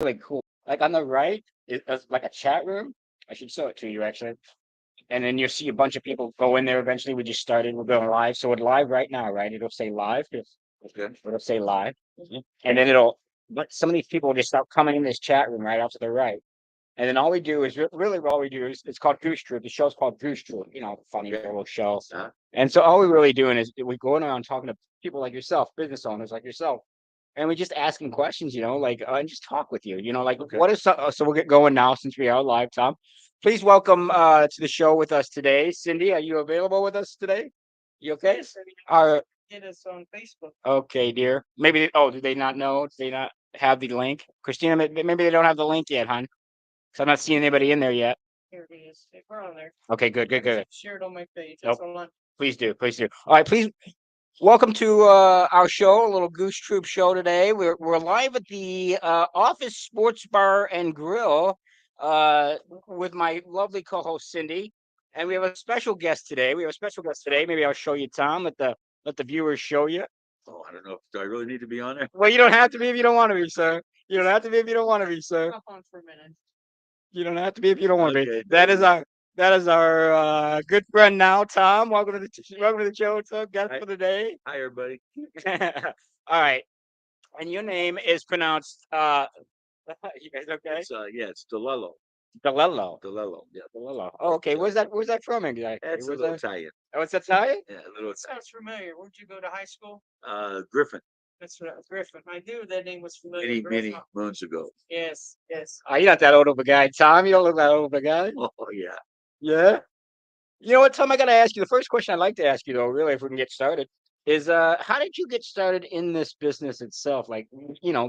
really cool. Like on the right is like a chat room. I should show it to you actually. And then you'll see a bunch of people go in there eventually. We just started, we're going live. So it's live right now, right? It'll say live. Okay. It'll say live. And then but some of these people will just start coming in this chat room right off to the right. And then all we do is really all we do is it's called Goose Troop. The show's called Goose Troop, funny little show. And so all we're really doing is we go around talking to people like yourself, business owners like yourself, and we just ask them questions, like and just talk with you, like Okay. what is so we'll get going now since we are live, Tom. Please welcome to the show with us today, Cindy. Are you available with us today? You okay? Yes, I mean, Are get us on Facebook. okay, dear. Maybe do they not know? Do they not have the link? Christina, maybe they don't have the link yet, hon. So I'm not seeing anybody in there yet. Here it is. We're on there. Okay, good, good, good. Share it on my page. Nope. That's all on. Please do, please do. All right, please welcome to our show, a little Goose Troop show today. We're live at the Office Sports Bar and Grill with my lovely co-host Cindy, and we have a special guest today. Maybe I'll show you, Tom. Let the viewers show you. Oh, I don't know. Do I really need to be on there? Well, you don't have to be if you don't want to be, sir. You don't have to be if you don't want to be, sir. Hop on for a minute. You don't have to be if you don't want to be. Okay. That is our good friend now, Tom. Welcome to the show, Tom. Guest Hi. for the day. Hi, everybody. All right. And your name is pronounced you guys okay? It's DeLello. Delello. DeLello. Yeah. Delello. Oh, okay. Where's that from exactly? That's a Where's little that? Italian. Oh, it's Italian? Yeah, a little Sounds familiar. Where'd you go to high school? Griffin. That's right, Griffin. I knew that name was familiar. Many Griffin. moons ago. Yes, yes. Oh, you're not that old of a guy, Tom. You don't look that old of a guy. Oh yeah. Yeah. You know what, Tom? I gotta ask you. The first question I'd like to ask you, though, really, if we can get started, is how did you get started in this business itself? Like,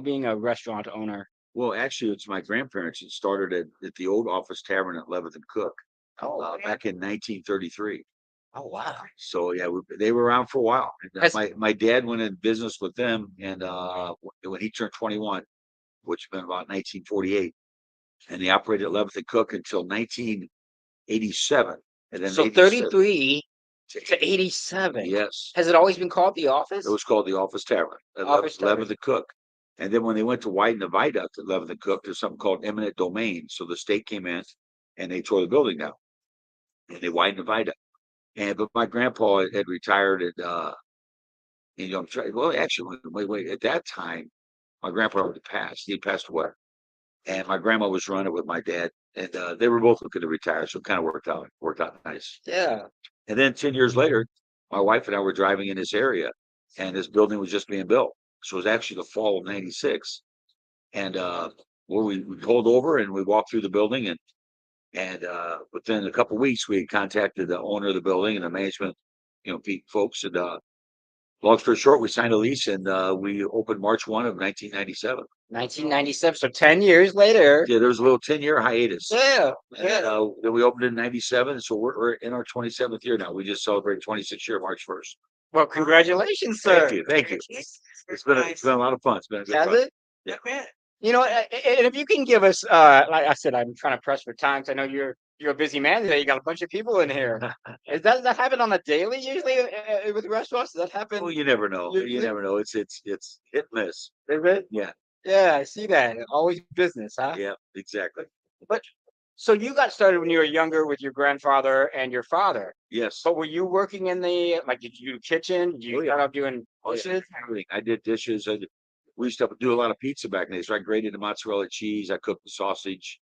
being a restaurant owner. Well, actually, it's my grandparents that started at the old Office Tavern at 11th and Cook back in 1933. Oh wow. So yeah, they were around for a while. And, Has- my dad went in business with them, and when he turned 21, which had been about 1948, and they operated at 11th and Cook until 1987, and then So 87 33 to 87. Yes, Has it always been called the Office? it was called the Office Tavern at Office 11th and Cook. And then when they went to widen the viaduct at 11th and Cook, there's something called eminent domain. So the state came in and they tore the building down, and they widened the viaduct. But my grandpa had retired at well, actually, wait. At that time, my grandpa already passed. He had passed away, and my grandma was running it with my dad, and they were both looking to retire, so it kind of worked out nice. Yeah. And then 10 years later, my wife and I were driving in this area, and this building was just being built. So it was actually the fall of '96, and we pulled over and we walked through the building, and within a couple of weeks, we had contacted the owner of the building and the management, folks, and long story short, we signed a lease, and we opened March 1 of 1997. 1997. So 10 years later. Yeah, there was a little 10-year hiatus. Yeah. And then we opened in '97, so we're in our 27th year now. We just celebrated 26th year March 1st. Well, congratulations, sir. Thank you. It's been a lot of fun. It's been a good Has fun. it? Yeah. And if you can give us, like I said, I'm trying to press for time 'cause I know you're a busy man today. You got a bunch of people in here. Does that happen on a daily usually with restaurants? Does that happen? Well, you never know. You never know. It's hit and miss. Is it? Yeah. Yeah, I see that. Always business, huh? Yeah. Exactly. But so you got started when you were younger with your grandfather and your father. Yes. But were you working in did you do kitchen? Did you start out doing dishes? Everything. I did dishes. We used to do a lot of pizza back in the day. So I grated the mozzarella cheese. I cooked the sausage,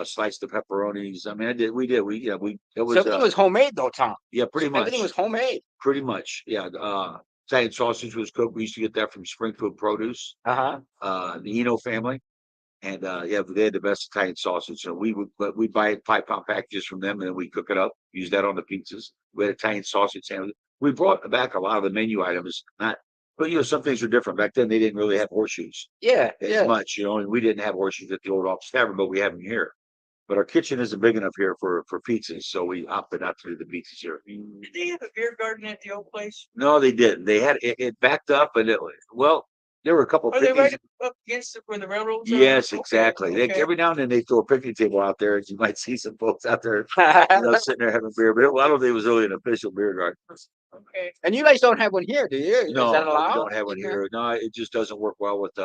sliced the pepperonis. I mean, it was. So everything was homemade though, Tom. Yeah, pretty much. Everything was homemade. Pretty much. Yeah. Italian sausage was cooked. We used to get that from Springfield Produce, Uh-huh. the Eno family. And they had the best Italian sausage. So we'd buy 5-pound packages from them, and then we cook it up, use that on the pizzas. We had Italian sausage sandwich. We brought back a lot of the menu items, but some things are different. Back then they didn't really have horseshoes Yeah. as much, and we didn't have horseshoes at the old Office Tavern, but we have them here. But our kitchen isn't big enough here for pizzas, so we opted not to do the pizzas here. Did they have a beer garden at the old place? No, they didn't. They had it backed up, and there were a couple of Are they picnics. right up against where the railroads are? Yes, Okay, exactly. okay. Every now and then they throw a picnic table out there, and you might see some folks out there, sitting there having beer. But I don't think it was really an official beer garden. Okay. And you guys don't have one here, do you? No, Is that we allowed? don't have one here. No, it just doesn't work well with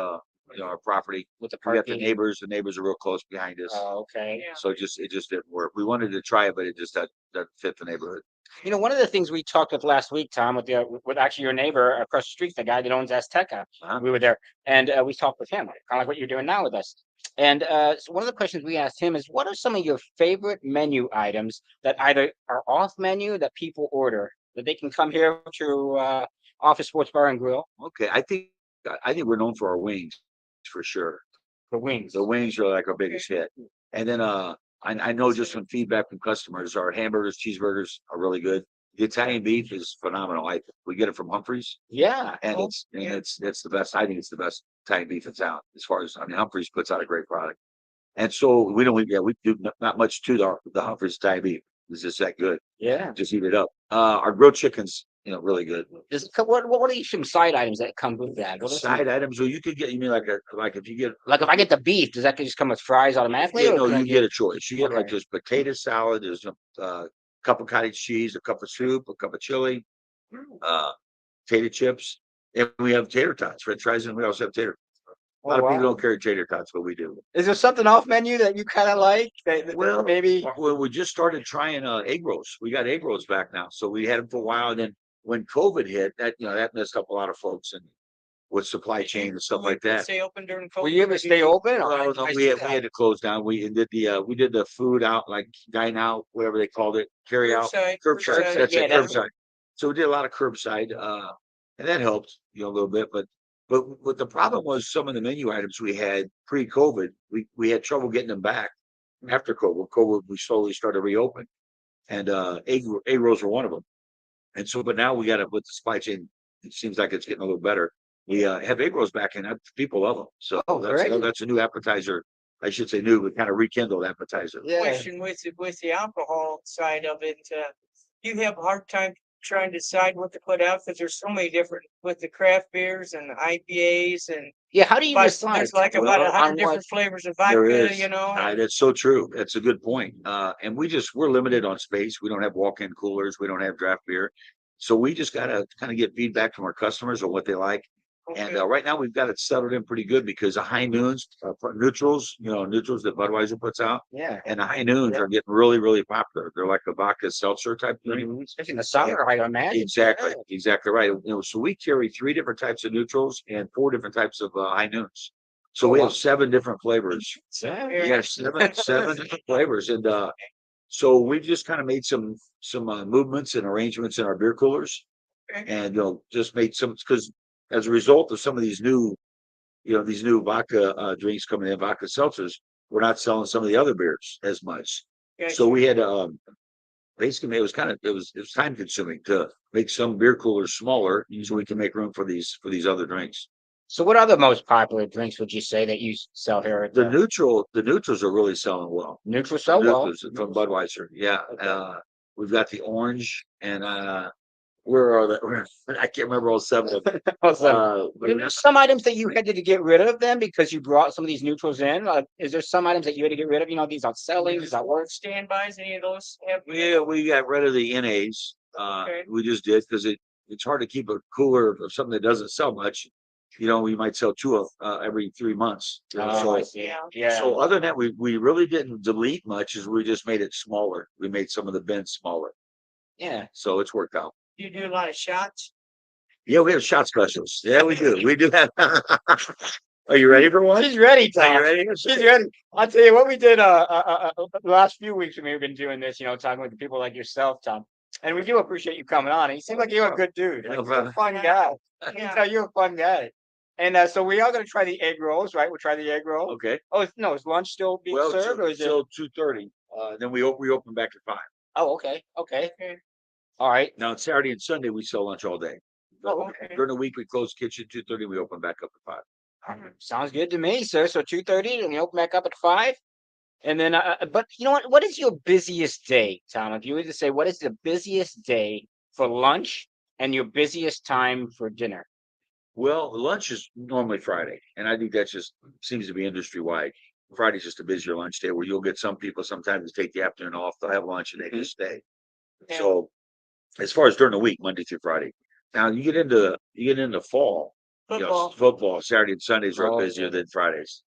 our property. with the We got parking. the neighbors are real close behind us. Oh, okay. Yeah. So it just didn't work. We wanted to try it, but it just doesn't fit the neighborhood. You know, one of the things we talked with last week, Tom, with actually your neighbor across the street, the guy that owns Azteca, Uh-huh. we were there, and we talked with him, kind of like what you're doing now with us. And so one of the questions we asked him is, what are some of your favorite menu items that either are off menu that people order that they can come here to Office Sports Bar and Grill Okay, I think we're known for our wings for sure. for wings? The wings are like our biggest hit. And then I know just from feedback from customers, our hamburgers, cheeseburgers are really good. The Italian beef is phenomenal. We get it from Humphreys, Yeah. and Oh, it's the best. I think it's the best Italian beef in town. As far as, I mean, Humphreys puts out a great product. And so we do not much to the Humphreys Italian beef. It's just that good. Yeah. Just eat it up. Our grilled chicken's, really good. What are some side items that come with that? What are some- Side items, so you could get, you mean like if you get, like if I get the beef, does that just come with fries automatically? yeah, or no, can I you get a choice. You get like Okay. there's potato salad, there's a cup of cottage cheese, a cup of soup, a cup of chili, potato chips, and we have tater tots, French fries, and we also have tater. A lot Oh, of people wow. don't carry tater tots, but we do. Is there something off menu that you kind of like? That Well, maybe. Well, we just started trying egg rolls. We got egg rolls back now, so we had them for a while. And then when COVID hit, that messed up a lot of folks and with supply chain and stuff like that. Stay open during COVID. Will you ever stay open? Or Well, no, we had to close down. We did the food out, like dine out, whatever they called it, carry out, curbside. That's yeah, it, that's curbside. So we did a lot of curbside, and that helped, a little bit. But what the problem was, some of the menu items we had pre-COVID, we had trouble getting them back after COVID. COVID, we slowly started to reopen, and egg rolls were one of them. And so, but now we got it with the supply chain. It seems like it's getting a little better. We have egg rolls back, and people love them. So Oh, great. that's a new appetizer. I should say new, but kind of rekindled appetizer. Yeah. Question with the alcohol side of it, you have a hard time trying to decide what to put out because there's so many different with the craft beers and the IPAs and Yeah. How do you but decide? there's like about Well, 100 on different what- flavors of There vodka, is. and That's so true. That's a good point. And we're limited on space. We don't have walk-in coolers. We don't have draft beer. So we just gotta kind of get feedback from our customers on what they like. And okay. right now we've got it settled in pretty good because the high noons, neutrals, neutrals that Budweiser puts out, Yeah. and the high noons are getting really, really popular. They're like a vodka seltzer type drink. Especially in the summer, I imagine. Exactly, exactly right. So we carry 3 different types of neutrals and 4 different types of high noons. So Oh, we wow. have 7 different flavors. Yeah. Yes, seven different flavors, and so we've just kind of made some movements and arrangements in our beer coolers, Okay. and just made some, because as a result of some of these new vodka drinks coming in, vodka seltzers, we're not selling some of the other beers as much. Okay. So we had basically it was time consuming to make some beer coolers smaller so we can make room for these other drinks. So what are the most popular drinks would you say that you sell here at The neutrals are really selling well. Neutral sell well? Neutrals from Budweiser. Yeah. Okay. We've got the orange, and where are the? I can't remember all 7 of them. Were there some items that you had to get rid of them because you brought some of these neutrals in? Is there some items that you had to get rid of? These aren't selling, these aren't working. Standbys, any of those have We got rid of the NAs. Okay. We just did because it's hard to keep a cooler of something that doesn't sell much. We might sell 2 every 3 months. Oh, I see. Yeah. So other than that, we really didn't delete much, as we just made it smaller. We made some of the bins smaller. Yeah. So it's worked out. you do a lot of shots? Yeah, we have shot specials. Yeah, we do. We do have. Are you ready for one? She's ready, Are Tom. you ready? She's ready. I'll tell you what we did the last few weeks when we've been doing this, talking with people like yourself, Tom. And we do appreciate you coming on. And you seem like you're a good dude. Like, you're a fun guy. Yeah. You're a fun guy. And so we are going to try the egg rolls, right? We'll try the egg roll. Okay. Oh, is lunch still being Well, served, or is it? till 2:30. Then we open back at 5. Oh, okay. Okay. All right. Now on Saturday and Sunday we sell lunch all day. Oh, okay. During the week we close kitchen 2:30. We open back up at 5. Sounds good to me, sir. So 2:30, and you open back up at 5. And then, but you know what? What is your busiest day, Tom? If you were to say, what is the busiest day for lunch and your busiest time for dinner? Well, lunch is normally Friday, and I think that just seems to be industry wide. Friday's just a busier lunch day where you'll get some people sometimes take the afternoon off, they'll have lunch and they just stay. Yeah. So as far as during the week, Monday through Friday. Now you get into fall, Football. Football, Saturday and Sundays are Oh, busier yeah. than Fridays.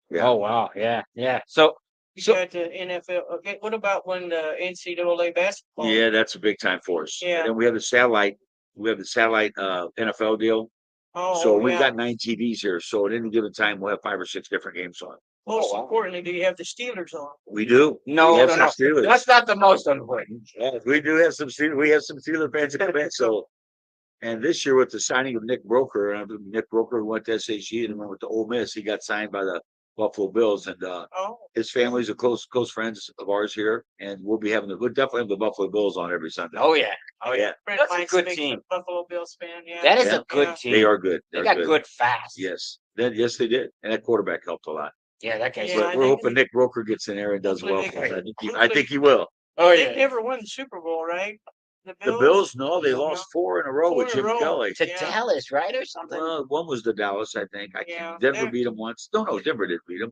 Yeah. Oh, wow. Yeah. Yeah. So, You so got the NFL. Okay, what about when the NCAA basketball? Yeah, that's a big time for us. Yeah. And then we have the satellite NFL deal. Oh, So we've yeah. got 9 TVs here. So at any given time, we'll have 5 or 6 different games on. Most Oh, wow. importantly, do you have the Steelers on? We do. no, We have no, some no. Steelers. That's not the most important. Yeah, we do have some Steelers. We have some Steelers fans that come in. So, and this year with the signing of Nick Broker, Nick Broker went to SHG and went with the Ole Miss. He got signed by the Buffalo Bills, and Oh, his family's a close friends of ours here, and we'll definitely have the Buffalo Bills on every Sunday. Oh, yeah. Oh, yeah. Brent That's a Mike's good big team. Buffalo Bills fan. Yeah. That is Yeah. a good Yeah. team. They are good. They They're got good fast. Yes, yes, they did, and that quarterback helped a lot. Yeah, that guy's Yeah, But I we're think- hoping Nick Broker gets in there and does well. Hopefully For us. they- I think he will. Oh, They've yeah. never won the Super Bowl, right? The Bills, no, they lost 4 in a row 4 with in a Jim row. Kelly. To Yeah. Dallas, right? Or something? Well, one was the Dallas, I think. Yeah, Denver they're- beat them once. No, Denver did beat them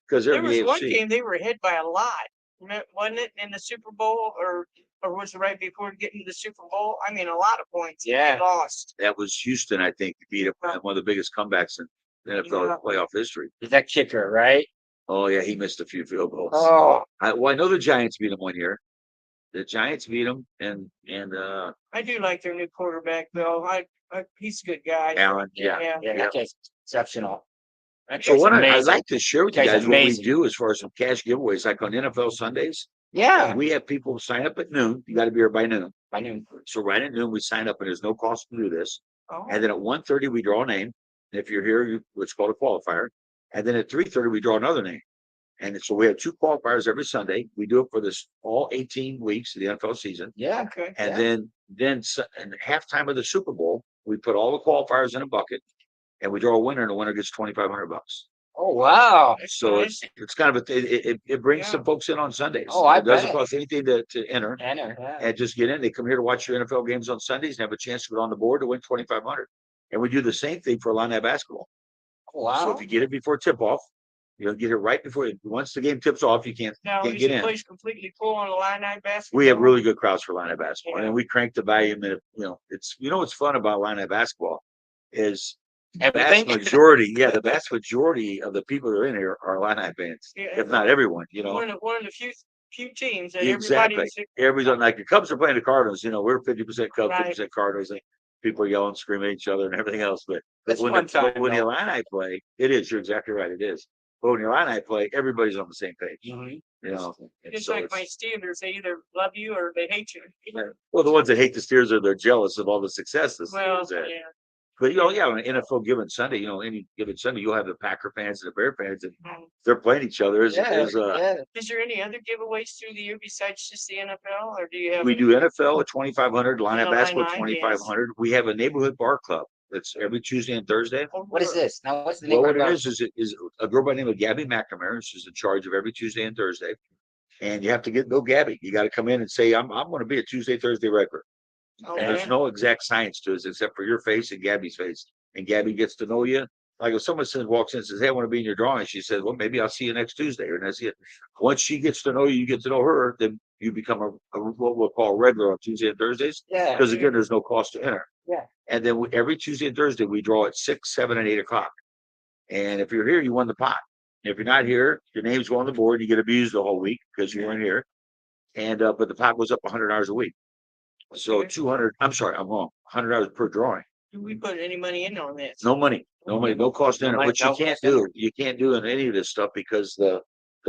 because they're There in was the one AFC. game they were ahead by a lot, wasn't it, in the Super Bowl, or was it right before getting to the Super Bowl? I mean, a lot of points. Yeah. They lost. That was Houston, I think, beat them. One of the biggest comebacks in NFL Yeah. playoff history. Is that kicker, right? Oh yeah, he missed a few field goals. Oh, I know the Giants beat him one year. The Giants beat him, and I do like their new quarterback, though. He's a good guy. Allen. yeah. Yeah. Yeah, that guy's exceptional. That So guy's what I'd amazing. like to share with you Guy's guys what we amazing. do as far as some cash giveaways, like on NFL Sundays. Yeah. We have people sign up at noon. You got to be here by noon. I knew. So right at noon, we sign up, and there's no cost to do this. Oh, And then at 1:30, we draw a name. And if you're here, it's called a qualifier. And then at 3:30, we draw another name. And so we have 2 qualifiers every Sunday. We do it for this all 18 weeks of the NFL season. Yeah. okay. And Yeah. then in halftime of the Super Bowl, we put all the qualifiers in a bucket, and we draw a winner, and the winner gets $2,500. Oh, wow. So nice. it's kind of it brings Yeah. some folks in on Sundays. Oh, I It doesn't bet. cost anything to enter. Enter. Yeah. And just get in. They come here to watch your NFL games on Sundays and have a chance to get on the board to win 2,500. And we do the same thing for Illini basketball. Oh, So wow. if you get it before tip off, you'll get it right before. Once the game tips off, you can't Now, is get the in. place completely full on Illini basketball? We have really good crowds for Illini basketball, Yeah. and we crank the volume. And it's what's fun about Illini basketball is the Everything. the vast majority of the people that are in here are Illini fans, Yeah, if not everyone. one of the few teams that Exactly. everybody's Everybody's like the Cubs are playing the Cardinals. We're 50% Cubs, Right. 50% Cardinals. And people are yelling, screaming at each other, and everything else. But That's when one time. when the though. Illini play, it is. You're exactly right. It is. But when the Illini play, everybody's on the same page. Mhm. And just so like my it's- Steelers. They either love you or they hate you. well, the ones that hate the Steelers they're jealous of all the success the Well, Steelers had. yeah. But on an NFL given Sunday, any given Sunday, you'll have the Packer fans and the Bear fans, and Mm. they're playing each other. Yeah. Yeah. Is there any other giveaways through the year besides just the NFL, or do you have? We do NFL at 2,500, line And up basketball Illini, yes. 2,500. We have a neighborhood bar club that's every Tuesday and Thursday. What is this? Now, what's the name Well, of what it it? is a girl by the name of Gabby McNamara. She's in charge of every Tuesday and Thursday. And you have to know Gabby. You got to come in and say, I'm going to be a Tuesday, Thursday regular. And there's Okay. no exact science to it except for your face and Gabby's face. And Gabby gets to know you. Like if someone walks in and says, hey, I want to be in your drawing. She says, well, maybe I'll see you next Tuesday. Or that's it. Once she gets to know you, you get to know her, then you become what we'll call a regular on Tuesday and Thursdays. Yeah. Because again, there's no cost to enter. Yeah. And then every Tuesday and Thursday, we draw at 6, 7, and 8 o'clock. And if you're here, you won the pot. If you're not here, your name's go on the board. You get abused the whole week because you weren't here. And but the pot goes up 100 hours a week. So Okay. 200. I'm sorry, I'm wrong. 100 hours per drawing. Do we put any money in on this? No money, no cost in it. No money, Which you no can't cost in do. You can't do in any of this stuff because the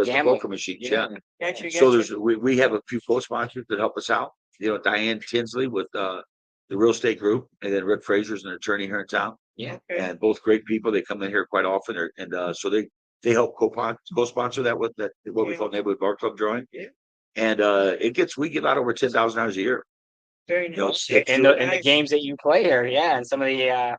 Gambling. poker machines. Yeah. Gotcha, So gotcha. we have a few co-sponsors that help us out. Diane Tinsley with the real estate group, and then Rick Fraser's an attorney here in town, Yeah. Okay. and both great people. They come in here quite often, and so they help co-sponsor that with what we Yeah. call neighborhood bar club drawing. Yeah. And we get out over 10,000 hours a year. Very You know, nice. it's- And the Nice. games that you play here, yeah, and some of the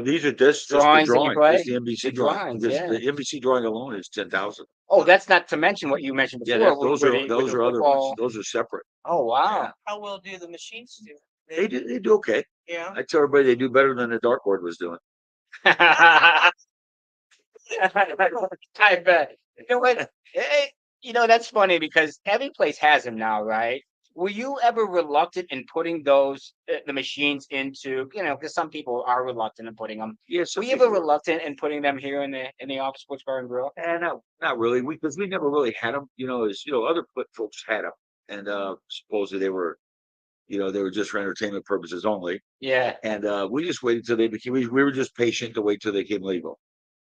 These are just the Drawings that you drawing, play? just the NBC The drawing. drawings, Just yeah. The NBC drawing alone is 10,000. that's not to mention what you mentioned Yeah, before. those with are the- those with are the other football. ones. Those are separate. Oh, wow. How well do the machines do? They do okay. Yeah. I tell everybody they do better than the dartboard was doing. I bet. You know what? That's funny because every place has them now, right? were you ever reluctant in putting those the machines into, because some people are reluctant in putting them. Yeah, Were some you ever people, reluctant in putting them here in the office sports bar and grill? not really. Because we never really had them. Other folks had them, and supposedly they were just for entertainment purposes only. Yeah. And we just waited till they became. We were just patient to wait till they became legal.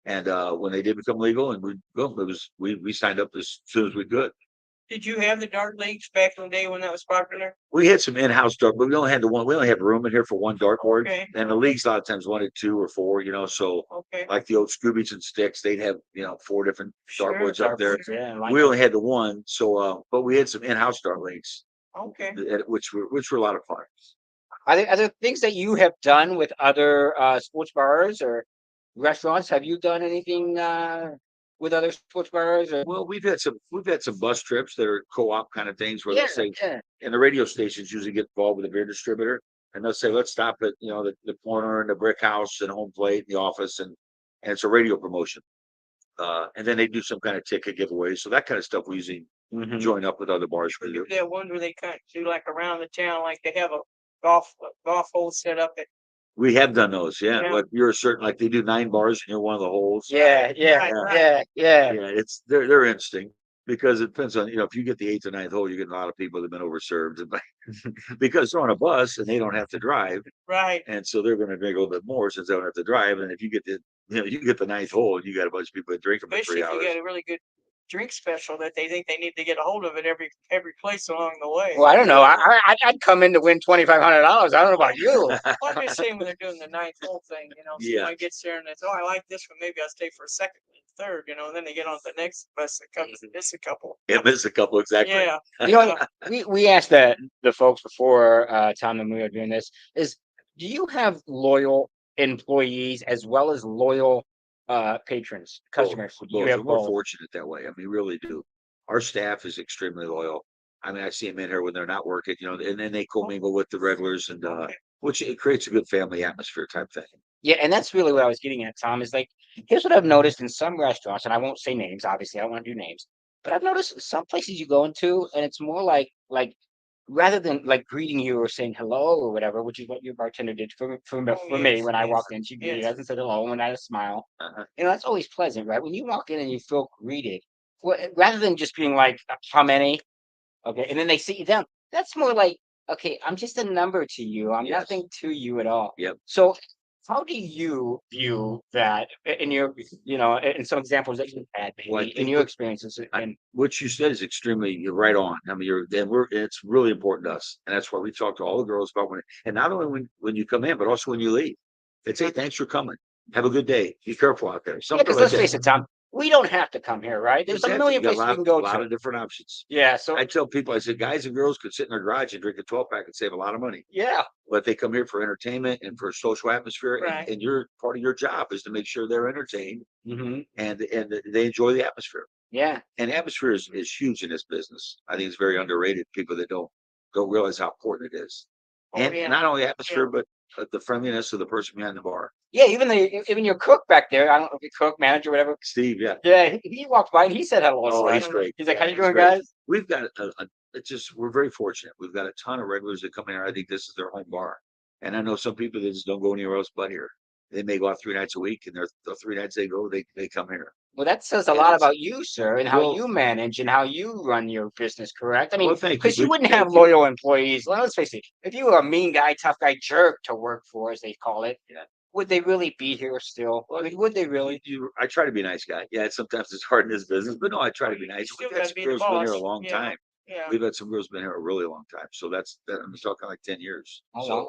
And when they did become legal, and we signed up as soon as we could. Did you have the dart leagues back in the day when that was popular? We had some in-house dart, but we only had the one. We only have room in here for one dartboard, Okay. and the leagues a lot of times wanted 2 or 4. So Okay. like the old Scoobies and Sticks, they'd have 4 different Sure, dartboards up there. Dartboards, yeah, like We only had the one, so but we had some in-house dart leagues, Okay. which were a lot of fun. Are there things that you have done with other sports bars or restaurants? Have you done anything with other sports bars? Or Well, we've had some bus trips that are co-op kind of things where yeah, they'll say, yeah. and the radio stations usually get involved with a beer distributor, and they'll say, let's stop at the corner and the brick house and home plate, the office, and it's a radio promotion. And then they do some kind of ticket giveaway. So that kind of stuff we usually Mhm. join up with other bars for you. That one where they kind of do like around the town, like they have a golf hole set up at. We have done those, yeah. Yeah. But you're certain, like they do 9 bars and you're one of the holes. Yeah, yeah, Right, right. yeah. Yeah, they're interesting because it depends on, if you get the 8th or 9th hole, you get a lot of people that have been overserved because they're on a bus and they don't have to drive. Right. And so they're going to drink a little bit more since they don't have to drive. And if you get the 9th hole and you got a bunch of people that drink them for Especially 3 if you hours. get a really good drink special that they think they need to get a hold of it every place along the way. Well, I don't know. I'd come in to win $2,500. I don't know about you. Well, I'm just saying when they're doing the 9th hole thing, Yeah. somebody gets there and it's, oh, I like this one. Maybe I'll stay for a second and third, and then they get on to the next bus that comes and miss a couple. Yeah, miss a couple exactly. Yeah. You know, we asked the folks before Tom and we were doing this is, do you have loyal employees as well as loyal patrons, customers? Both. You have We're both. fortunate that way. I mean, really do. Our staff is extremely loyal. I mean, I see them in here when they're not working, and then they commingle with the regulars, and which it creates a good family atmosphere type thing. Yeah, and that's really what I was getting at, Tom, is like, here's what I've noticed in some restaurants, and I won't say names, obviously, I don't want to do names, but I've noticed some places you go into, and it's more like rather than like greeting you or saying hello or whatever, which is what your bartender did for me yes, when I yes, walked in. She greeted yes. us and said hello and I had a smile. Uh-huh. That's always pleasant, right? When you walk in and you feel greeted, rather than just being like, how many? Okay, and then they sit you down. That's more like, okay, I'm just a number to you. I'm Yes. nothing to you at all. Yep. So how do you view that in your, in some examples that you've had, Well, I maybe in think your what- experiences? And What you said is you're right on. I mean, it's really important to us. And that's why we talk to all the girls about and not only when you come in, but also when you leave. It's, hey, thanks for coming. Have a good day. Be careful out there. yeah, Something because like let's that. face it, Tom, we don't have to come here, right? There's a Exactly. million You got places you can go a lot to. of different options. Yeah, so I tell people, I said, guys and girls could sit in their garage and drink a 12-pack and save a lot of money. yeah, But they come here for entertainment and for social atmosphere. Right. And your part of your job is to make sure they're entertained hmm and they enjoy the atmosphere. yeah, And atmosphere is huge in this business. I think it's very underrated. People that don't realize how important it is. Oh, And yeah. not only atmosphere, but the friendliness of the person behind the bar. yeah. Even your cook back there, I don't know if you cook, manager, whatever. Steve, yeah. Yeah, he walked by and he said hello. Oh, to he's us. great. He's like, "How you He's doing, great. guys?" We've got we're very fortunate. We've got a ton of regulars that come in here. I think this is their home bar. And I know some people that just don't go anywhere else but here. They may go out 3 nights a week, and the 3 nights they go, they come here. Well, that says a And lot it's- about you, sir, and how Well- you manage and how you run your business. Correct? I mean, Well, thank you. because you wouldn't Thank have you. loyal employees. Well, let's face it. If you were a mean guy, tough guy, jerk to work for, as they call it, Yeah. would they really be here still? I mean, would they really? I try to be a nice guy. Yeah, sometimes it's hard in this business, but no, I try to be nice. still We've had gotta some be the girls been here a boss. long Yeah. time. Yeah. We've had some girls been here a really long time. So I'm talking like 10 years. Oh, So, wow.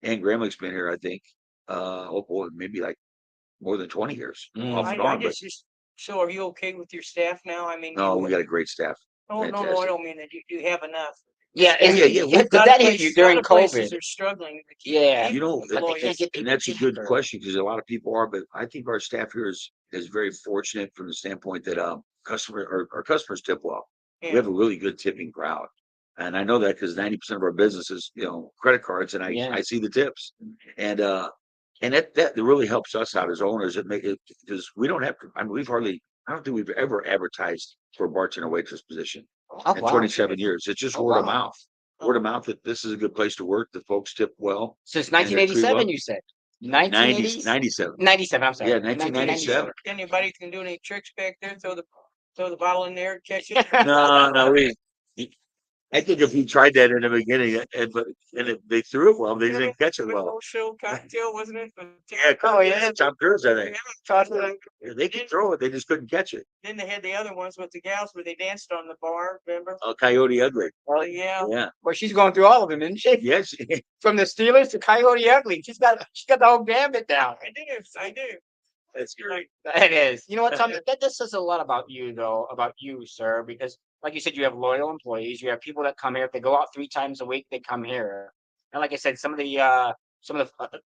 and Grandma's been here, I think, oh boy, maybe like more than 20 years. Mm. Off I and on, but just, so are you okay with your staff now? I mean, no, we got a great staff. no, I fantastic. don't mean that you have enough. Yeah, Oh, yeah, yeah, Did A lot of that hit places- you a lot during of places COVID? are struggling. to keep- Yeah. keep You know, But they employees. can't get and people that's a good cheaper. question because a lot of people are, but I think our staff here is very fortunate from the standpoint that our customers tip well. We Yeah. have a really good tipping crowd. And I know that because 90% of our business is, credit cards, and Yeah. I see the tips. And that really helps us out as owners. It make it because we don't have to. I mean, I don't think we've ever advertised for a bartender waitress position Oh, in wow. 27 years. It's just Oh, word of wow. mouth. word of mouth that this is a good place to work. The folks tip well. Since And they're treated 1987, well. you said? 90, 1980? 97. 97, I'm sorry. Yeah, 1997. Anybody can do any tricks back there? Throw the bottle in there, catch it. No, I think if he tried that in the beginning, they threw it well, they didn't catch it well. Whole show cocktail, wasn't it? Yeah, Oh, yeah. Tom Cruise, I think. Yeah. Yeah, they could throw it, they just couldn't catch it. Then they had the other ones with the gals where they danced on the bar, remember? Coyote Ugly. Oh, yeah. Yeah. Well, she's going through all of them, isn't she? Yes. From the Steelers to Coyote Ugly. She's got the whole gambit down. I do. That's great. It is. You know what, Tom? That says a lot about you, though, about you, sir, because like you said, you have loyal employees. You have people that come here. If they go out 3 times a week, they come here. And like I said, some of the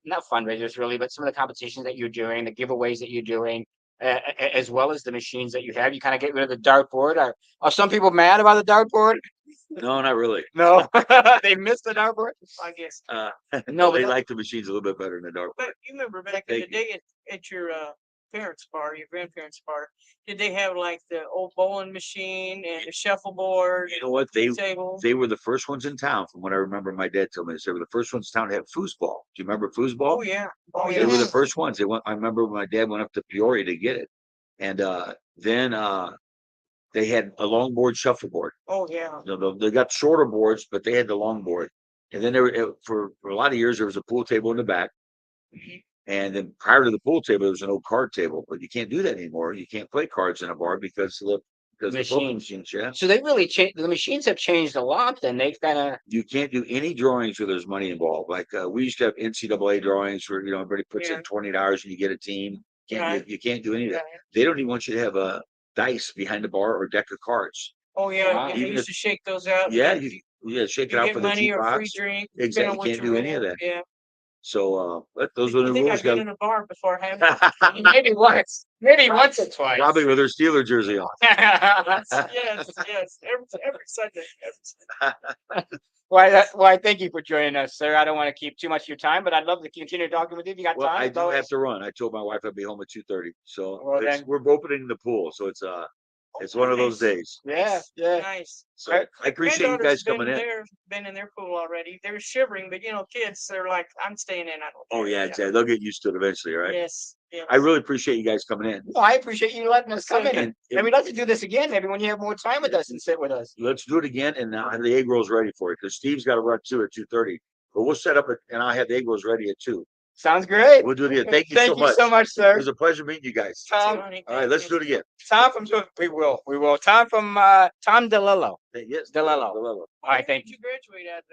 not fundraisers really, but some of the competitions that you're doing, the giveaways that you're doing, as well as the machines that you have, you kind of get rid of the dartboard. Are some people mad about the dartboard? No, not really. No, they missed the dartboard. I guess. No, They but like the machines a little bit better than the dark. But you remember back in the day at your parents' bar, your grandparents' bar, did they have like the old bowling machine and the shuffleboard? You know what? They Table. were the first ones in town, from what I remember. My dad told me, they were the first ones in town to have foosball. Do you remember foosball? Oh yeah. Oh They yeah. were the first ones. I remember when my dad went up to Peoria to get it, and then they had a longboard shuffleboard. Oh yeah. They got shorter boards, but they had the longboard. And then for a lot of years there was a pool table in the back. And then prior to the pool table, there was an old card table, but you can't do that anymore. You can't play cards in a bar because of the poker machines. Yeah, So they really changed. The machines have changed a lot. Then they've kind of. you can't do any drawings where there's money involved. Like we used to have NCAA drawings where everybody puts in $20 and you get a team. You can't do any of that. They don't even want you to have a dice behind the bar or a deck of cards. Oh yeah. Wow. They Even used to shake those out. Yeah, shake it You out get for the money cheap or free box. drink. Exactly, depending on what can't do any of that. Yeah. So, but those are the I think rules. I've been in a bar before, haven't Maybe once or twice. Probably with their Steeler jersey on. yes. Every Sunday. Why, thank you for joining us, sir. I don't want to keep too much of your time, but I'd love to continue talking with you if you got Well, time. I It's do always- have to run. I told my wife I'd be home at 2:30. So Well, then- we're opening the pool. So it's one of those days. Yeah, yeah. Nice. So I appreciate you guys coming in. Been in their pool already. They're shivering, but kids, they're like, I'm staying in. I don't Oh care. yeah, exactly. They'll get used to it eventually, right? Yes. I really appreciate you guys coming in. Well, I appreciate you letting us come in. And And we'd like to do this again, maybe when you have more time with us and sit with us. let's do it again. And I'll have the egg rolls ready for you because Steve's got to run too at 2:30. But we'll set up and I'll have the egg rolls ready at 2. Sounds great. We'll do it again. Thank you Thank you so much, It sir. was a pleasure meeting you guys. Tom, All right, let's do it again. Tom from we will. Tom from Tom DeLillo. Yes, DeLillo. DeLillo. All right, thank you. You graduate at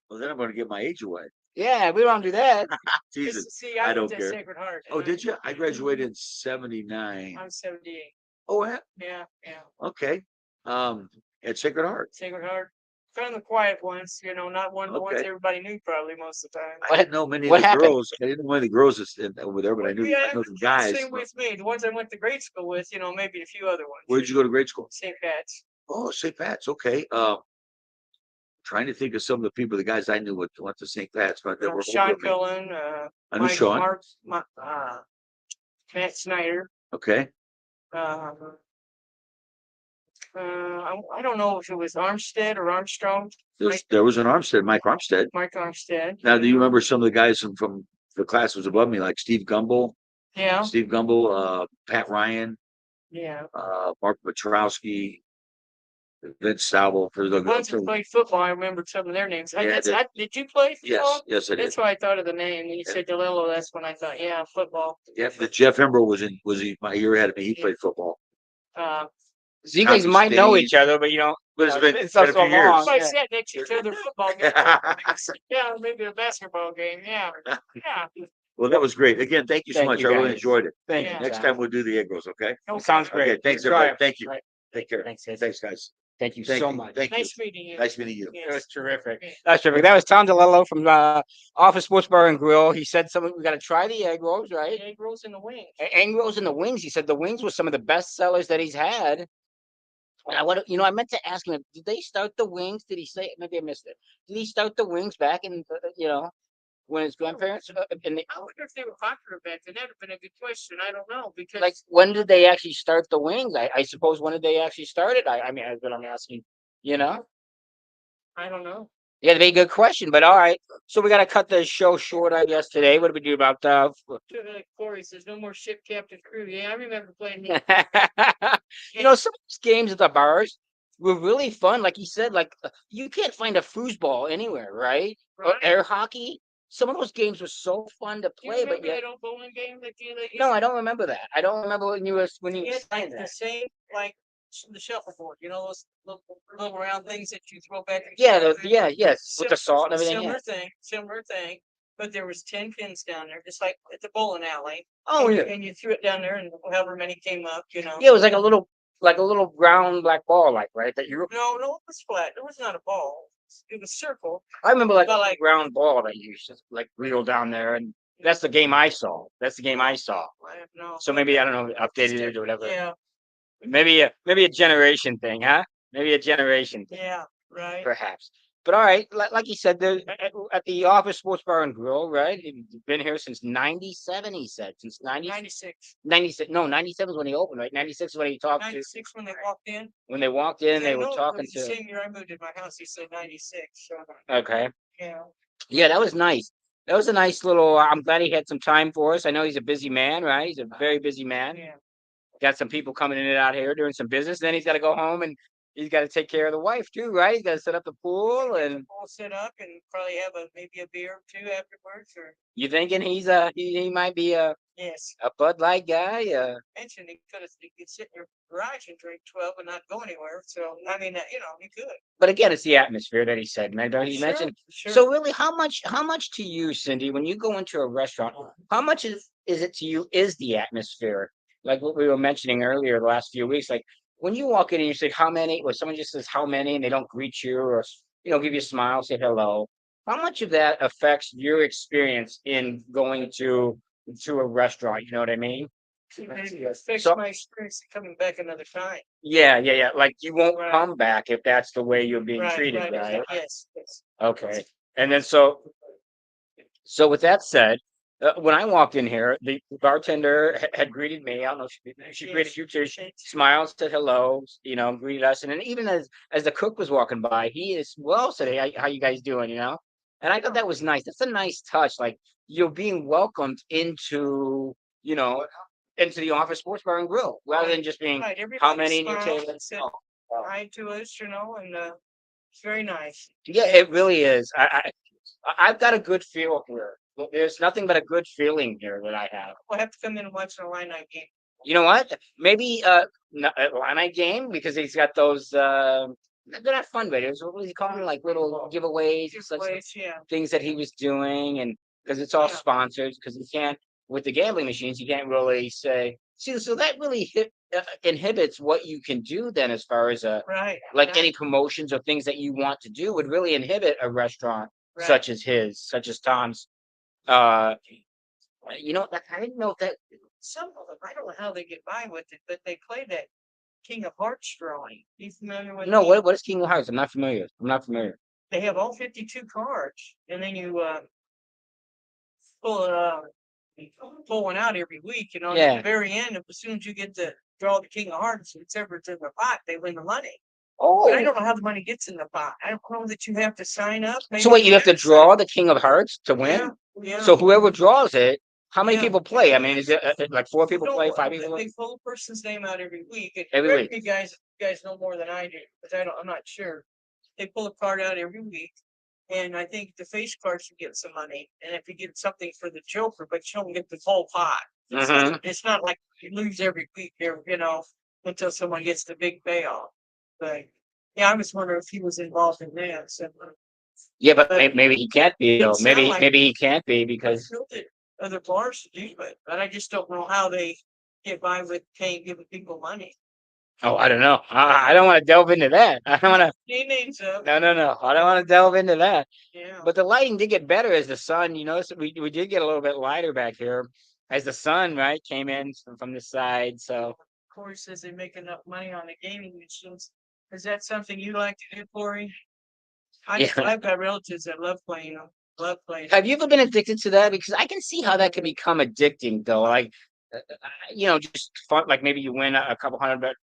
Well, then I'm going to give my age away. Yeah, we don't do that. Jesus. See, I I don't went to care. Sacred Heart. Oh, did you? I graduated in 79. I'm 78. Oh, yeah. Yeah. Okay. At Sacred Heart. Sacred Heart. Kind of the quiet ones, not one of the ones Okay. everybody knew probably most of the time. I didn't know many of What the happened? girls. I didn't know any of the girls over there, but I knew the guys. Same with me. The ones I went to grade school with, maybe a few other ones. Where'd you go to grade school? St. Pat's. Oh, St. Pat's. Okay. Trying to think of some of the people, the guys I knew went to St. Pat's, but that were Sean older than me. Cullen, I knew Mike Sean. Marks, Matt Snyder. Okay. I don't know if it was Armstead or Armstrong. There was an Armstead, Mike Armstead. Mike Armstead. Now, do you remember some of the guys from the class was above me, like Steve Gumble, Yeah. Pat Ryan, Yeah. Mark Petrowski, Vince Stauble. For the Once I played football, I remembered some of their names. Yeah, Did you play football? yes, I did. That's why I thought of the name. When you said DeLillo, that's when I thought, yeah, football. Yeah, the Jeff Hembrell was my year ahead of me. He played football. So you guys Tommy might know Steen. each other, but you don't. But it's been It's a so few years. long. So I Yeah. sat next to each other football game. Yeah, maybe a basketball game. Yeah. Yeah. Well, that was great. Again, thank you so Thank much. you, I really guys. enjoyed it. Thank Yeah. you. Next Tom. time we'll do the egg rolls, okay? Sounds great. Okay, thanks Let's try everybody. it. Thank you. Right. Take care. Thanks, guys. Thanks, guys. Thank you Thank so you. much. Thank you. Nice meeting you. Nice meeting you. It was terrific. Yeah. That's terrific. That was Tom DeLillo from Office Sports Bar and Grill. He said something. We got to try the egg rolls, right? Egg rolls in the wings. Egg rolls and the wings. He said the wings were some of the best sellers that he's had. And I meant to ask him, did they start the wings? Did he say? Maybe I missed it. Did he start the wings back in, when his grandparents? In the, I wonder if they were popular back then. That'd have been a good question. I don't know because like, when did they actually start the wings? I suppose when did they actually start it? I mean, that's what I'm asking. I don't know. Yeah, that'd be a good question. But all right, so we got to cut the show short, I guess. Today, what do we do about Corey says no more ship captain crew. Yeah, I remember playing. some of these games at the bars were really fun. Like you said, like you can't find a foosball anywhere, right? Or Right. air hockey. Some of those games were so fun to Do you play, but remember yet that old bowling game that you no, I don't remember that. I don't remember when you were It's saying like the that. same, like the shuffleboard, those little round things that you throw back and Yeah, forth. yes, with the salt and everything. Yeah. Similar thing, but there was 10 pins down there, just like at the bowling alley. Oh yeah. And you threw it down there, and however many came up. Yeah, it was like a little round black ball, like right that you. No, it was flat. It was not a ball. It was circle. I remember like But, a round ball that you just like reel down there, and that's the game I saw. That's the game I saw. I have no. So maybe I don't know, updated it or whatever. Yeah, Maybe a generation thing, huh? Maybe a generation thing, yeah, right. perhaps. But all right, like you said, at the Office Sports Bar and Grill, right? You've been here since '97. He said since 96. 96. No, '97 is when he opened, right? '96 is when he talked to. 96 when they walked in. When they walked in, they I were know it talking was the to. same year I moved in my house. He said 96. So, Okay. yeah. Yeah, that was nice. That was a nice little. I'm glad he had some time for us. I know he's a busy man, right? He's a very busy man. Yeah. Got some people coming in and out here doing some business. Then he's got to go home and he's got to take care of the wife too, right? He's got to set up the pool and. All set up and probably have maybe a beer or two afterwards, or You thinking he might be yes. a Bud Light guy? Mentioned he could sit in your garage and drink 12 and not go anywhere. So I mean, he could. But again, it's the atmosphere that he said, man. Don't he Sure, mentioned? sure. So really, how much to you, Cindy, when you go into a restaurant, how much is it to you is the atmosphere? Like what we were mentioning earlier the last few weeks, like when you walk in and you say how many, or someone just says how many and they don't greet you or give you a smile, say hello. How much of that affects your experience in going to a restaurant? You know what I mean? Fix So- my experience of coming back another time. Yeah. Like you won't Right. come back if that's the way you're being treated, right? Yes. Okay. And then so with that said, when I walked in here, the bartender had greeted me. I don't know if she Yes. greeted you too. She smiled, said hello, greeted us. And then even as the cook was walking by, he as well said, "Hey, how you guys doing?" And I thought that was nice. That's a nice touch. Like you're being welcomed into the Office Sports Bar and Grill, rather than just being Right. how Everybody many in your smiled table. and said hi to us, and it's very nice. Yeah, it really is. I've got a good feel here. There's nothing but a good feeling here that I have. We'll have to come in and watch an Illini game. You know what? Maybe Illini game because he's got those. They're not fundraisers. What was he calling them? Like little giveaways and such Giveaways, yeah. things that he was doing, and because it's all Yeah. sponsored. Because you can't with the gambling machines, you can't really say. See, so that really inhibits what you can do then, as far as Right. like right, any promotions or things that you want to do would really inhibit a restaurant right. such as Tom's. I didn't know that. Some of them, I don't know how they get by with it, but they play that King of Hearts drawing. You familiar with No, it? what is King of Hearts? I'm not familiar. They have all 52 cards, and then you pull one out every week. At Yeah. the very end, as soon as you get to draw the King of Hearts, whichever's in the pot, they win the money. Oh, But I don't know how the money gets in the pot. I don't know that you have to sign up. so wait, you have to sign draw up. the King of Hearts to win? Yeah. Yeah. So whoever draws it, how many Yeah. people play? I mean, is it like 4 people No, play, 5 people play? They pull a person's name out every week. And Every correct week. me, you guys know more than I do, because I'm not sure. They pull a card out every week, and I think the face cards should get some money. And if you get something for the Joker, but you don't get the whole pot. Mhm. It's not like you lose every week there, until someone gets the big payoff. But yeah, I was wondering if he was involved in that. So Yeah, but maybe he can't be though. It sound like- Maybe he can't be I because feel that other bars to do it, but I just don't know how they get by with giving people money. I don't know. I don't want to delve into that. I don't want to. Names up. No. I don't want to delve into that. Yeah. But the lighting did get better as the sun. You notice we did get a little bit lighter back here as the sun came in from the side. So Corey says they make enough money on the gaming machines. Is that something you like to do, Corey? Yeah. I've got relatives that love playing them. Love playing. have you ever been addicted to that? Because I can see how that can become addicting though. Like just fun, like maybe you win a couple $100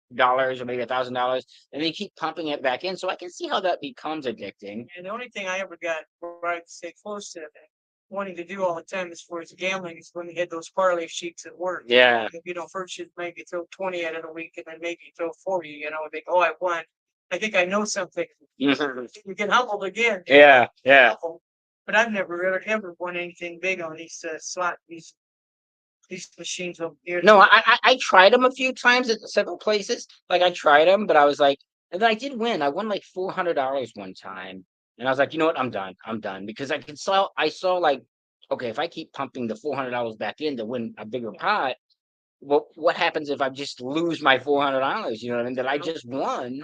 or maybe $1,000, and then you keep pumping it back in. So I can see how that becomes addicting. And the only thing I ever got where I could stay close to it, wanting to do all the time as far as gambling is when we had those parlay sheets at work. Yeah. First you'd maybe throw 20 at it a week and then maybe throw 40, think, oh, I won. I think I know something. Mhm. You get humbled again. Yeah, yeah. But I've never ever won anything big on these slot these machines over here. No, I tried them a few times at several places. Like I tried them, but I was like, and then I did win. I won like $400 one time, and I was like, you know what? I'm done. I'm done because I saw like, okay, if I keep pumping the $400 back in to win a bigger pot, what happens if I just lose my $400? You know what I mean? That I just won.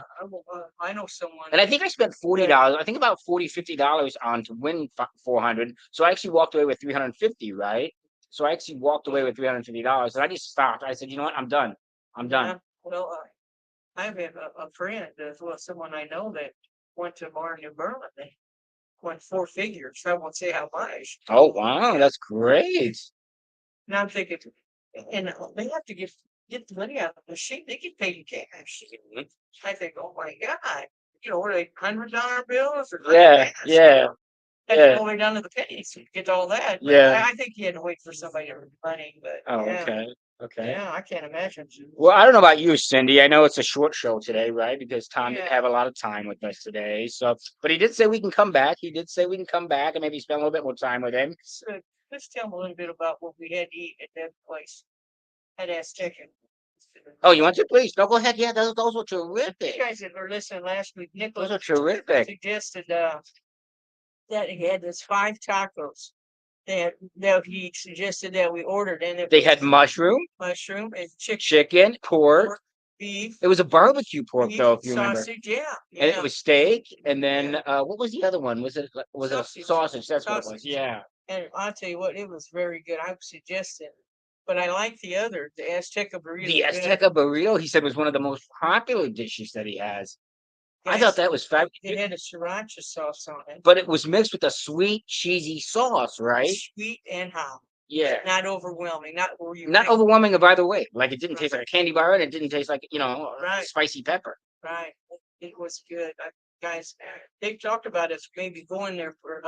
I know someone. And I think I spent $40. I think about $50 on to win 400. So I actually walked away with 350, right? So I actually walked away with $350, and I just stopped. I said, you know what? I'm done. I'm done. Well, I have a friend as well, someone I know that went to a bar in New Berlin. They won 4 figures. I won't say how much. Oh wow, that's great. And I'm thinking, and they have to get the money out of the machine. They get paid in cash. I think, oh my God, what are they, $100 bills or Yeah, yeah, all the way down to the pennies to get all that. But yeah. I think he had to wait for somebody to earn money. But Oh, yeah, okay, okay. yeah, I can't imagine. Well, I don't know about you, Cindy. I know it's a short show today, right? Because Tom didn't Yeah. have a lot of time with us today. So, but he did say we can come back. He did say we can come back and maybe spend a little bit more time with him. So let's tell him a little bit about what we had to eat at that place. At Aztecan. Oh, you want to? Please. No, go ahead. Yeah, those were You terrific. guys that were listening last week, Those Nicholas are terrific. suggested that he had this 5 tacos that he suggested that we ordered, and it They was had mushroom, mushroom and chicken, pork. beef, It was a barbecue pork, beef, though, if you remember. sausage, yeah, And it was steak, and then Yeah. what was the other one? Was it a sausage? That's what it was. Sausage. Yeah. And I'll tell you what, it was very good. I would suggest it, but I like the other, the Azteca burrito. The Azteca burrito, he said, was one of the most popular dishes that he has. I thought that was fabulous. It had a sriracha sauce on it. But it was mixed with a sweet, cheesy sauce, right? Sweet and hot. Yeah. Not overwhelming. Not where you Not overwhelming of either way. Like it didn't taste Right. like a candy bar, and it didn't taste like, Right. spicy pepper. Right. It was good. Guys, they talked about us maybe going there for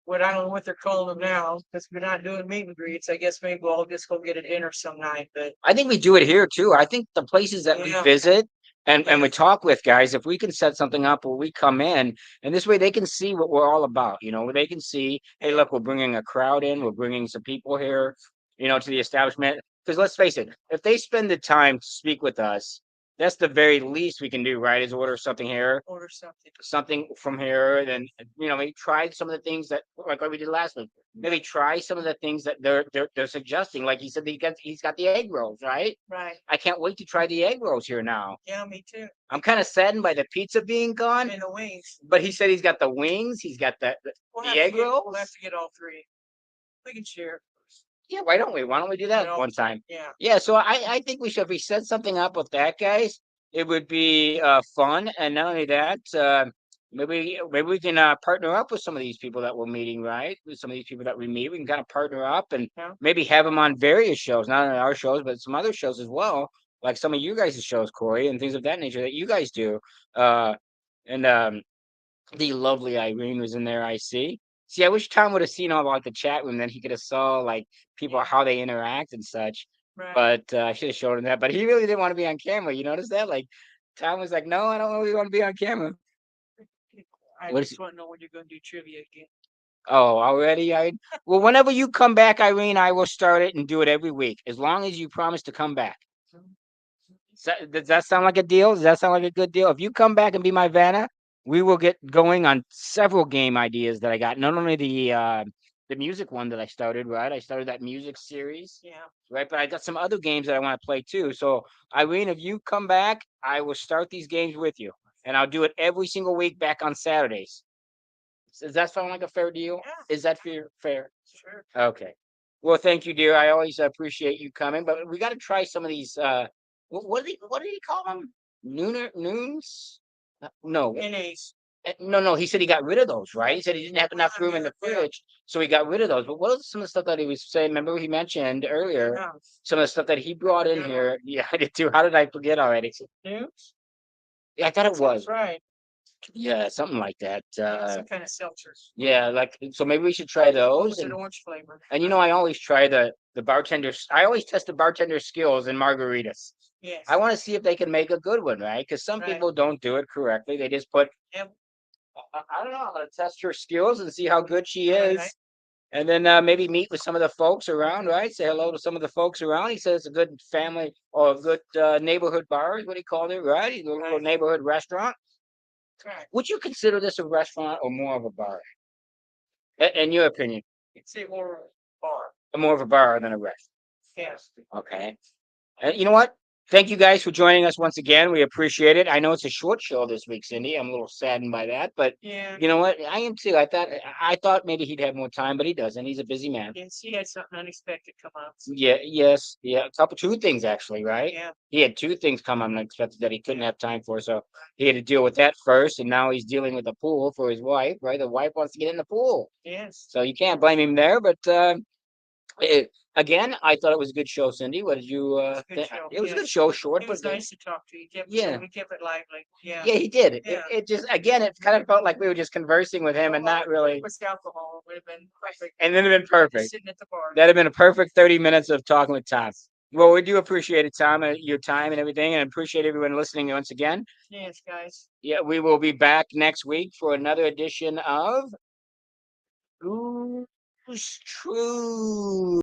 what I don't know what they're calling them now, because we're not doing meet and greets. I guess maybe we'll just go get a dinner some night. But I think we do it here too. I think the places that we Yeah. visit and we Yeah. talk with guys, if we can set something up where we come in, and this way they can see what we're all about, where they can see, hey, look, we're bringing a crowd in, we're bringing some people here, to the establishment. Because let's face it, if they spend the time to speak with us, that's the very least we can do, right? Is order something here, order something. something from here, then maybe try some of the things that like we did last week. Maybe try some of the things that they're suggesting. Like he said, he's got the egg rolls, right? Right. I can't wait to try the egg rolls here now. Yeah, me too. I'm kind of saddened by the pizza being gone, And the wings. but he said he's got the wings, he's got the We'll the have to egg get- rolls. We'll have to get all 3. We can share. Yeah, why don't we? Why don't we do that one time? Yeah. Yeah, so I think we should, if we set something up with that, guys, it would be fun. And not only that, maybe we can partner up with some of these people that we're meeting, right? With some of these people that we meet, we can kind of partner up and Yeah. maybe have them on various shows, not on our shows, but some other shows as well, like some of you guys' shows, Corey, and things of that nature that you guys do. And the lovely Irene was in there, I see. See, I wish Tom would have seen all about the chat room, then he could have saw like people, how they interact and such. Right. But I should have showed him that. But he really didn't want to be on camera. You notice that? Like Tom was like, "No, I don't really want to be on camera." I what just is- want to know when you're going to do trivia again. Oh, already? Well, whenever you come back, Irene, I will start it and do it every week, as long as you promise to come back. Does that sound like a deal? Does that sound like a good deal? If you come back and be my Vanna, we will get going on several game ideas that I got. Not only the music one that I started, right? I started that music series, Yeah. right? But I got some other games that I want to play too. So Irene, if you come back, I will start these games with you, and I'll do it every single week back on Saturdays. Does that sound like a fair deal? Yeah. Is that fair? Sure. Okay. Well, thank you, dear. I always appreciate you coming, but we got to try some of these. What do you call them? Noons? No, NAs. No, he said he got rid of those, right? He said he didn't have enough room in the Yeah. fridge, so he got rid of those. But what was some of the stuff that he was saying? Remember he mentioned earlier Yeah. some of the stuff that he brought in Yeah. here. Yeah, I did too. How did I forget already? News? Yeah, I thought it was. That's right. Yeah, something like that. Some kind of seltzers. Yeah, like so maybe we should try those. Was it orange flavor? And you know, I always try the bartenders. I always test the bartender skills in margaritas. Yes. I want to see if they can make a good one, right? Because some Right. people don't do it correctly. They just put. Yep. I don't know. I'm gonna test her skills and see how good she Right. is, and then maybe meet with some of the folks around, right? Say hello to some of the folks around. He says it's a good family or a good neighborhood bar is what he called it, right? A little Right. neighborhood restaurant. Right. Would you consider this a restaurant or more of a bar? In your opinion, It's a more bar. more of a bar than a restaurant. Yes. Okay. And you know what? Thank you guys for joining us once again. We appreciate it. I know it's a short show this week, Cindy. I'm a little saddened by that, but Yeah. you know what? I am too. I thought maybe he'd have more time, but he doesn't. He's a busy man. Yes, he had something unexpected come up. Yeah, yeah. Two things actually, right? Yeah. He had two things come unexpected that he couldn't have time for, so he had to deal with that first, and now he's dealing with the pool for his wife, right? The wife wants to get in the pool, Yes. so you can't blame him there. But again, I thought it was a good show, Cindy. What did you It was a good think? show, It was a yes. good show, short, It was but nice to talk to you. Yeah. We kept it lively. Yeah. yeah, he did. Yeah. It just again, it kind of felt like we were just conversing with him and Well, not really. With alcohol, it would have been perfect. And then it'd been perfect. Sitting at the bar. That'd have been a perfect 30 minutes of talking with Tom. Well, we do appreciate it, Tom, your time and everything, and appreciate everyone listening once again. Yes, guys. Yeah, we will be back next week for another edition of Goose Troop.